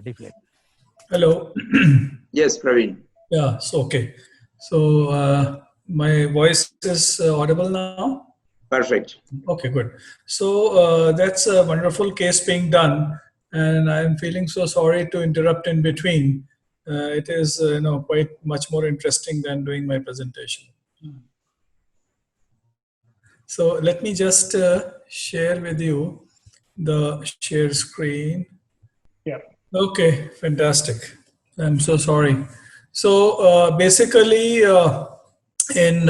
deflate. Hello. Yes, Praveen. Yeah, so okay. So my voice is audible now? Perfect. Okay, good. So that's a wonderful case being done, and I'm feeling so sorry to interrupt in between. It is, quite much more interesting than doing my presentation. So let me just share with you the share screen. Yeah. Okay, fantastic. I'm so sorry. So basically, in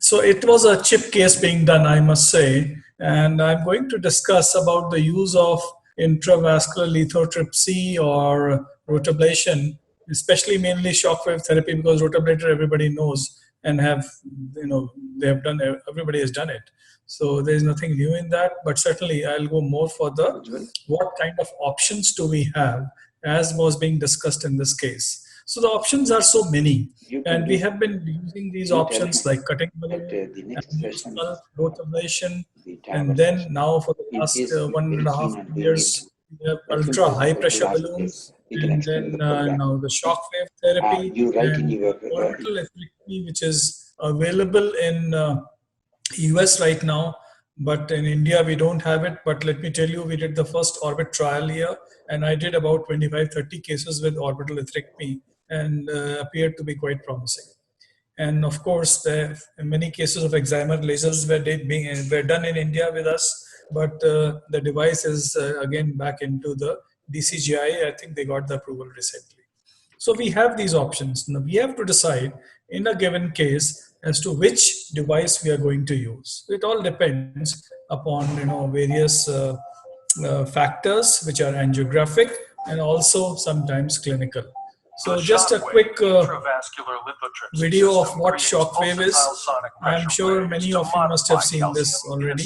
so it was a chip case being done, I must say, and I'm going to discuss about the use of intravascular lithotripsy or rotablation, especially mainly shockwave therapy, because rotablator everybody knows and have, they have done, everybody has done it. So there is nothing new in that, but certainly I'll go more for the what kind of options do we have as was being discussed in this case. So the options are so many, and we have been using these options like cutting balloon, pulse, growth ablation, and then now for the last 1.5 years, we have ultra high pressure balloon, and then now the shockwave therapy and orbital ethnicity, which is available in US right now, but in India we don't have it. But let me tell you, we did the first orbit trial here, and I did about 25-30 cases with orbital atherectomy, and appeared to be quite promising. And of course, many cases of excimer lasers were done in India with us, but the device is again back into the DCGI. I think they got the approval recently. So we have these options. Now we have to decide in a given case as to which device we are going to use. It all depends upon various factors which are angiographic and also sometimes clinical. So just a quick video of what shockwave is. I'm sure many of you must have seen this already,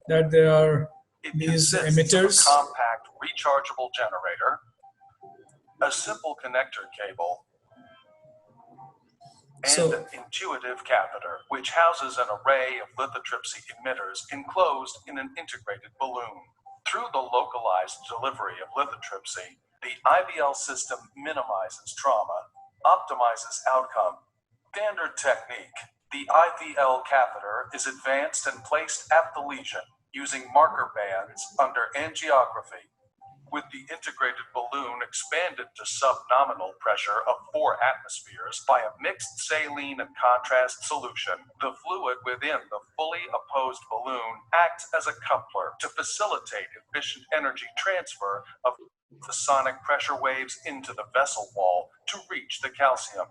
that there are these emitters. Compact rechargeable generator, a simple connector cable, and an intuitive catheter, which houses an array of lithotripsy emitters enclosed in an integrated balloon. Through the localized delivery of lithotripsy, the IVL system minimizes trauma, optimizes outcome. Standard technique. The IVL catheter is advanced and placed at the lesion using marker bands under angiography, with the integrated balloon expanded to subnominal pressure of 4 atmospheres by a mixed saline and contrast solution. The fluid within the fully opposed balloon acts as a coupler to facilitate efficient energy transfer of the sonic pressure waves into the vessel wall to reach the calcium.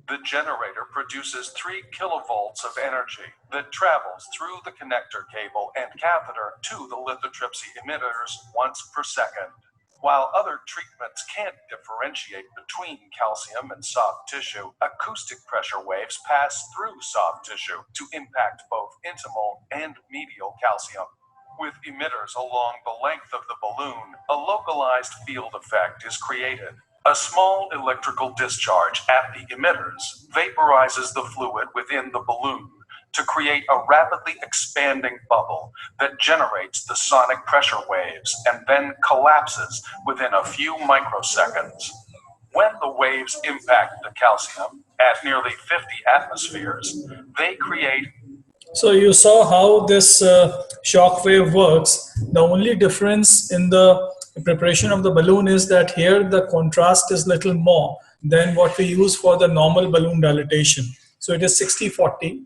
The generator produces 3 kilovolts of energy that travels through the connector cable and catheter to the lithotripsy emitters once per second. While other treatments can't differentiate between calcium and soft tissue, acoustic pressure waves pass through soft tissue to impact both intimal and medial calcium. With emitters along the length of the balloon, a localized field effect is created. A small electrical discharge at the emitters vaporizes the fluid within the balloon to create a rapidly expanding bubble that generates the sonic pressure waves and then collapses within a few microseconds. When the waves impact the calcium at nearly 50 atmospheres, they create. So you saw how this shock wave works. The only difference in the preparation of the balloon is that here the contrast is little more than what we use for the normal balloon dilatation. So it is 60-40.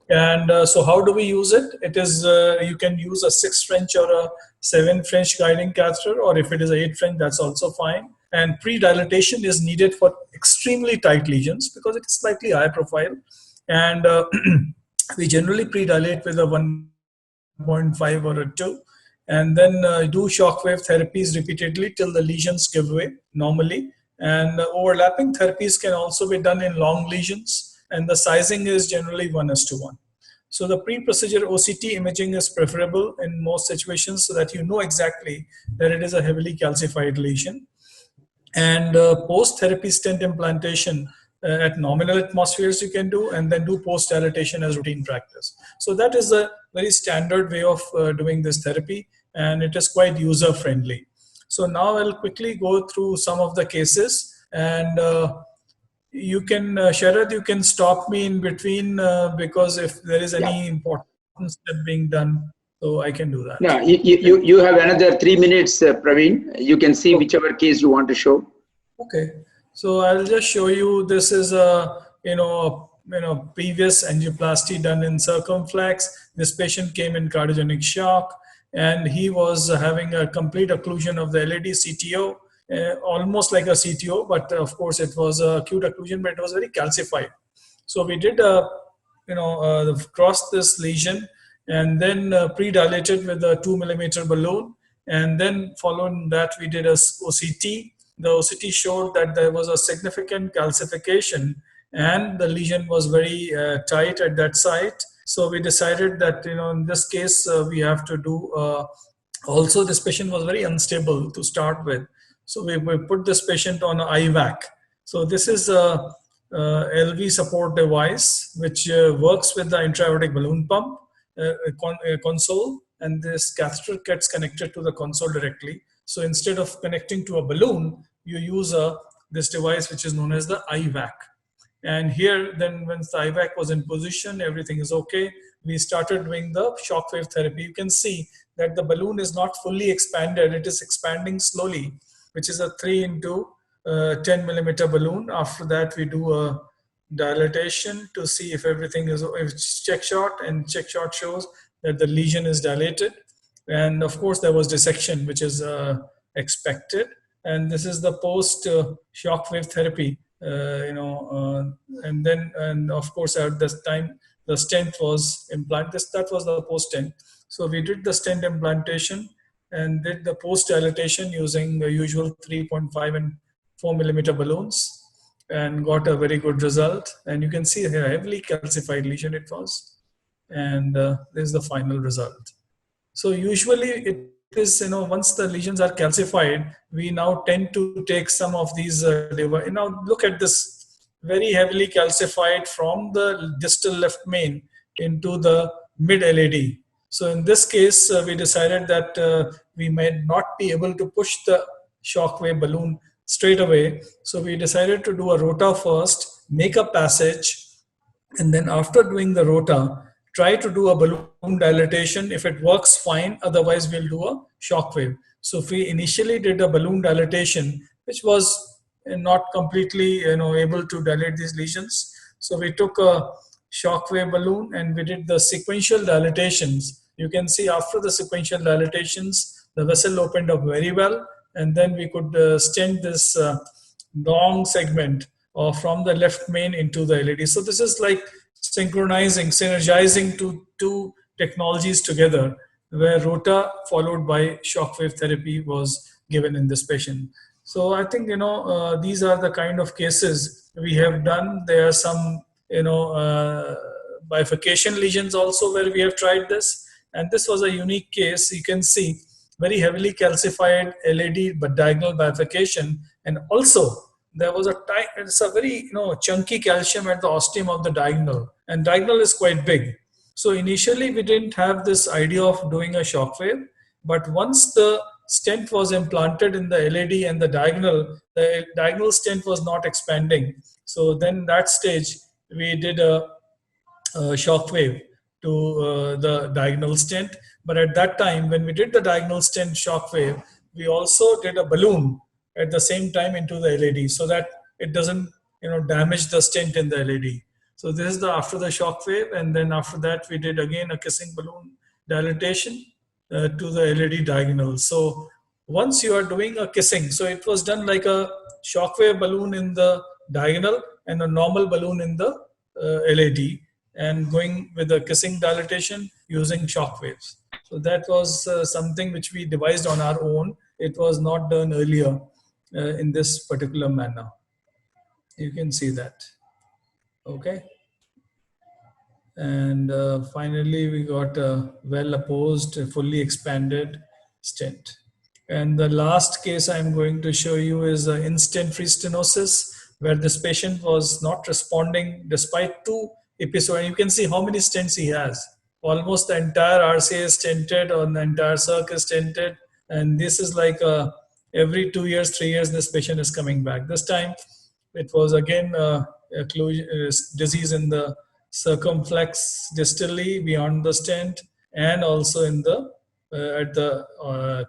And so how do we use it? It is, you can use a 6 French or a 7 French guiding catheter, or if it is 8 French, that's also fine. And pre-dilatation is needed for extremely tight lesions because it is slightly high profile. And we generally pre-dilate with a 1.5 or a 2, and then do shockwave therapies repeatedly till the lesions give way normally. And overlapping therapies can also be done in long lesions, and the sizing is generally 1:1. So the pre-procedure OCT imaging is preferable in most situations so that you know exactly that it is a heavily calcified lesion. And post-therapy stent implantation at nominal atmospheres you can do, and then do post-dilatation as routine practice. So that is a very standard way of doing this therapy, and it is quite user-friendly. So now I'll quickly go through some of the cases, and you can, Sharad, you can stop me in between because if there is Yeah. any important step being done, so I can do that. No, you have another 3 minutes, Praveen. You can see Okay. whichever case you want to show. Okay, so I'll just show you. This is a previous angioplasty done in circumflex. This patient came in cardiogenic shock, and he was having a complete occlusion of the LAD CTO, almost like a CTO, but of course it was a acute occlusion, but it was very calcified. So we did crossed this lesion and then pre-dilated with a 2 millimeter balloon, and then following that we did a OCT. The OCT showed that there was a significant calcification and the lesion was very tight at that site. So we decided that in this case we have to do. Also, this patient was very unstable to start with, so we put this patient on an IVAC. So this is a LV support device which works with the intra-aortic balloon pump console, and this catheter gets connected to the console directly. So instead of connecting to a balloon, you use this device which is known as the IVAC. And here, then once the IVAC was in position, everything is okay. We started doing the shockwave therapy. You can see that the balloon is not fully expanded. It is expanding slowly, which is a 3 into 10 millimeter balloon. After that, we do a dilatation to see if everything is, if check shot, and check shot shows that the lesion is dilated. And of course, there was dissection, which is expected. And this is the post shockwave therapy. And of course at this time the stent was implanted. That was the post stent. So we did the stent implantation and did the post dilatation using the usual 3.5 and 4 millimeter balloons, and got a very good result. And you can see here heavily calcified lesion it was, and this is the final result. So usually it is, once the lesions are calcified, we now tend to take some of these look at this, very heavily calcified from the distal left main into the mid LAD. So in this case, we decided that we might not be able to push the shockwave balloon straight away. So we decided to do a rota first, make a passage, and then after doing the rota, try to do a balloon dilatation. If it works, fine. Otherwise, we'll do a shockwave. So if we initially did a balloon dilatation, which was not completely able to dilate these lesions, so we took a shockwave balloon and we did the sequential dilatations. You can see after the sequential dilatations, the vessel opened up very well, and then we could stent this long segment from the left main into the LAD. So this is like synergizing two technologies together, where rota followed by shockwave therapy was given in this patient. So I think these are the kind of cases we have done. There are some bifurcation lesions also where we have tried this, and this was a unique case. You can see very heavily calcified LAD but diagonal bifurcation, and also there was it's a very chunky calcium at the ostium of the diagonal, and diagonal is quite big. So initially we didn't have this idea of doing a shockwave, but once the stent was implanted in the LAD and the diagonal stent was not expanding. So then that stage we did a shockwave to the diagonal stent. But at that time, when we did the diagonal stent shockwave, we also did a balloon at the same time into the LAD, so that it doesn't damage the stent in the LAD. So this is the after the shockwave, and then after that we did again a kissing balloon dilatation to the LAD diagonal. So once you are doing a kissing, so it was done like a shockwave balloon in the diagonal and a normal balloon in the LAD, and going with the kissing dilatation using shock waves. So that was something which we devised on our own. It was not done earlier in this particular manner. You can see that. Okay. And finally, we got a well opposed, fully expanded stent. And the last case I'm going to show you is in-stent free stenosis, where this patient was not responding despite 2 episodes. And you can see how many stents he has. Almost the entire RCA is stented, or the entire circ is stented. And this is like a every 2 years, 3 years, this patient is coming back. This time it was again disease in the circumflex distally beyond the stent, and also in the at the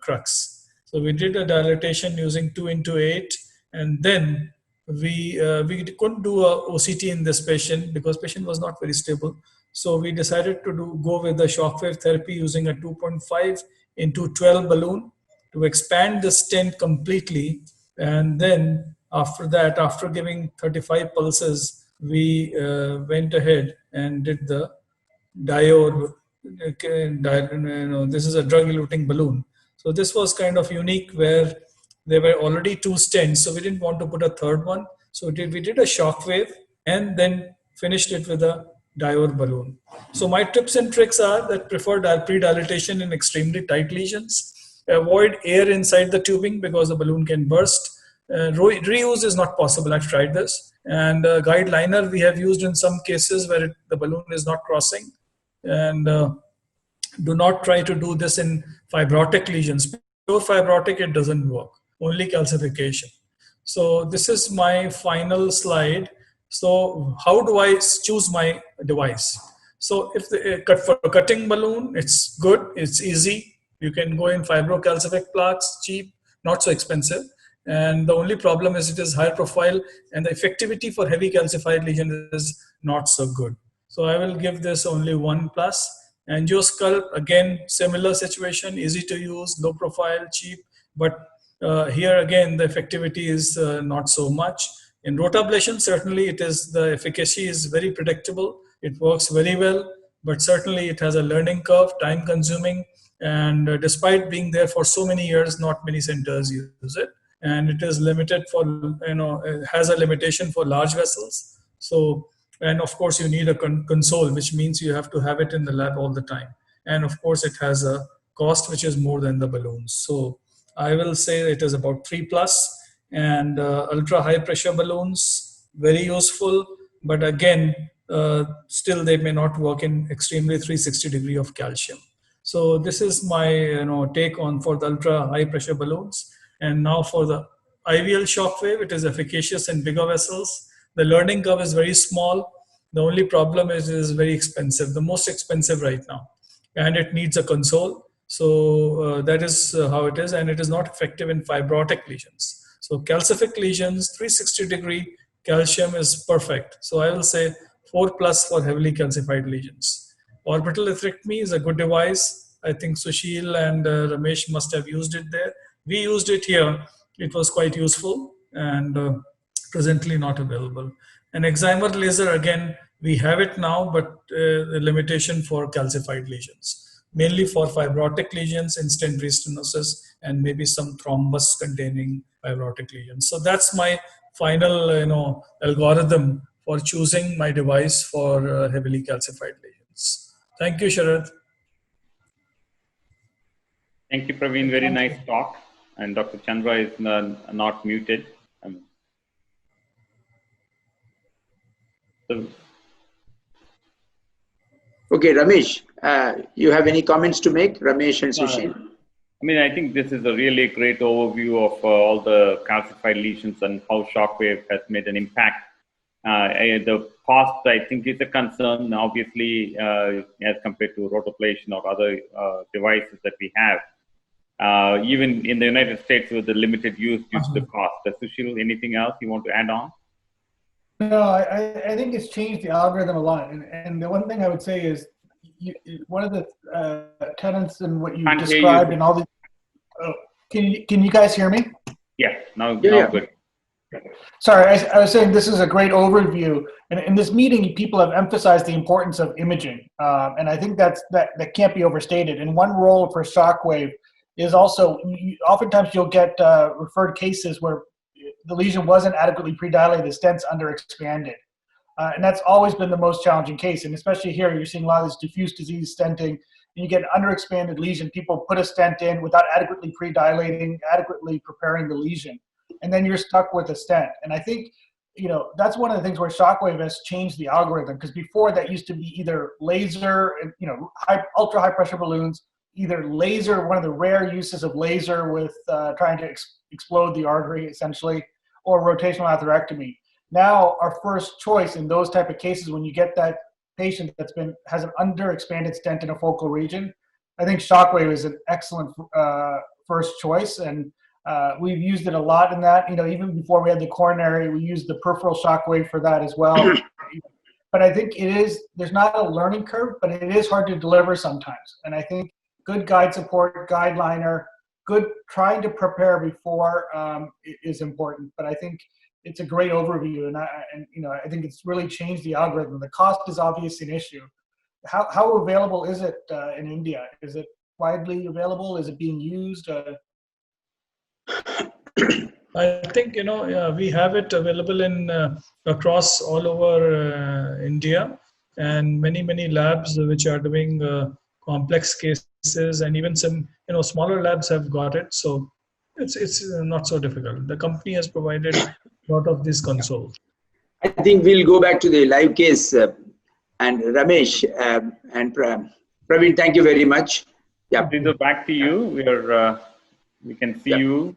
crux. So we did a dilatation using 2 into 8, and then we couldn't do a OCT in this patient because patient was not very stable. So we decided to go with the shockwave therapy using a 2.5 into 12 balloon to expand the stent completely. And then after that, after giving 35 pulses, we went ahead and did the diode. This is a drug-eluting balloon. So this was kind of unique where there were already 2 stents, so we didn't want to put a third one. So we did a shockwave and then finished it with a diode balloon. So my tips and tricks are that prefer pre-dilatation in extremely tight lesions. Avoid air inside the tubing because the balloon can burst. Reuse is not possible. I've tried this. And guide liner we have used in some cases where the balloon is not crossing. And do not try to do this in fibrotic lesions. Pure fibrotic, it doesn't work. Only calcification. So this is my final slide. So how do I choose my device? So if for a cutting balloon, it's good, it's easy. You can go in fibrocalcific plaques, cheap, not so expensive. And the only problem is it is high profile, and the effectivity for heavy calcified lesion is not so good. So I will give this only 1+. Angiosculpt, again, similar situation, easy to use, low profile, cheap, but here again, the effectivity is not so much. In rotablation, certainly the efficacy is very predictable. It works very well, but certainly it has a learning curve, time consuming, and despite being there for so many years, not many centers use it. And it is limited for, it has a limitation for large vessels. So, and of course you need a console, which means you have to have it in the lab all the time. And of course it has a cost which is more than the balloons. So I will say it is about 3+. And ultra high pressure balloons, very useful, but again, still they may not work in extremely 360 degree of calcium. So this is my take on for the ultra high pressure balloons. And now for the IVL shockwave, it is efficacious in bigger vessels. The learning curve is very small. The only problem is it is very expensive, the most expensive right now, and it needs a console. So that is how it is, and it is not effective in fibrotic lesions. So calcific lesions, 360 degree calcium is perfect. So I will say 4+ for heavily calcified lesions. Orbital atherectomy is a good device. I think Sushil and Ramesh must have used it there. We used it here. It was quite useful and presently not available. And excimer laser, again, we have it now, but the limitation for calcified lesions, mainly for fibrotic lesions, in-stent restenosis, and maybe some thrombus containing fibrotic lesions. So that's my final algorithm for choosing my device for heavily calcified lesions. Thank you, Sharad. Thank you, Praveen. Very nice talk. And Dr. Chandra is not muted. Okay, Ramesh, you have any comments to make, Ramesh and Sushil? I mean, I think this is a really great overview of all the calcified lesions and how shockwave has made an impact. The cost, I think, is a concern, obviously, as compared to rotoablation or other devices that we have. Even in the United States, with the limited use due to the cost. Sushil, anything else you want to add on? No, I think it's changed the algorithm a lot. And the one thing I would say is, one of the tenets in what you described and all the. Can you guys hear me? Yeah, now good. Sorry, I was saying this is a great overview. And in this meeting, people have emphasized the importance of imaging. And I think that can't be overstated. And one role for shockwave is also, oftentimes you'll get referred cases where the lesion wasn't adequately pre-dilated, the stent's underexpanded. And that's always been the most challenging case. And especially here, you're seeing a lot of this diffuse disease stenting, and you get an underexpanded lesion. People put a stent in without adequately pre-dilating, adequately preparing the lesion. And then you're stuck with a stent. And I think, that's one of the things where shockwave has changed the algorithm, because before that used to be either laser and, ultra high pressure balloons, either laser, one of the rare uses of laser with trying to explode the artery essentially, or rotational atherectomy. Now, our first choice in those type of cases, when you get that patient has an underexpanded stent in a focal region, I think shockwave is an excellent first choice, and we've used it a lot in that. Even before we had the coronary, we used the peripheral shockwave for that as well. But I think there's not a learning curve, but it is hard to deliver sometimes. And I think good guide support, guideliner, good trying to prepare before is important. But I think it's a great overview, and I think it's really changed the algorithm. The cost is obviously an issue. How available is it in India? Is it widely available? Is it being used? I think we have it available in across all over India, and many labs which are doing complex cases, and even some smaller labs have got it. So it's not so difficult. The company has provided a lot of these consoles. I think we'll go back to the live case, and Ramesh and Praveen, thank you very much. Yeah. Back to you. We can see you.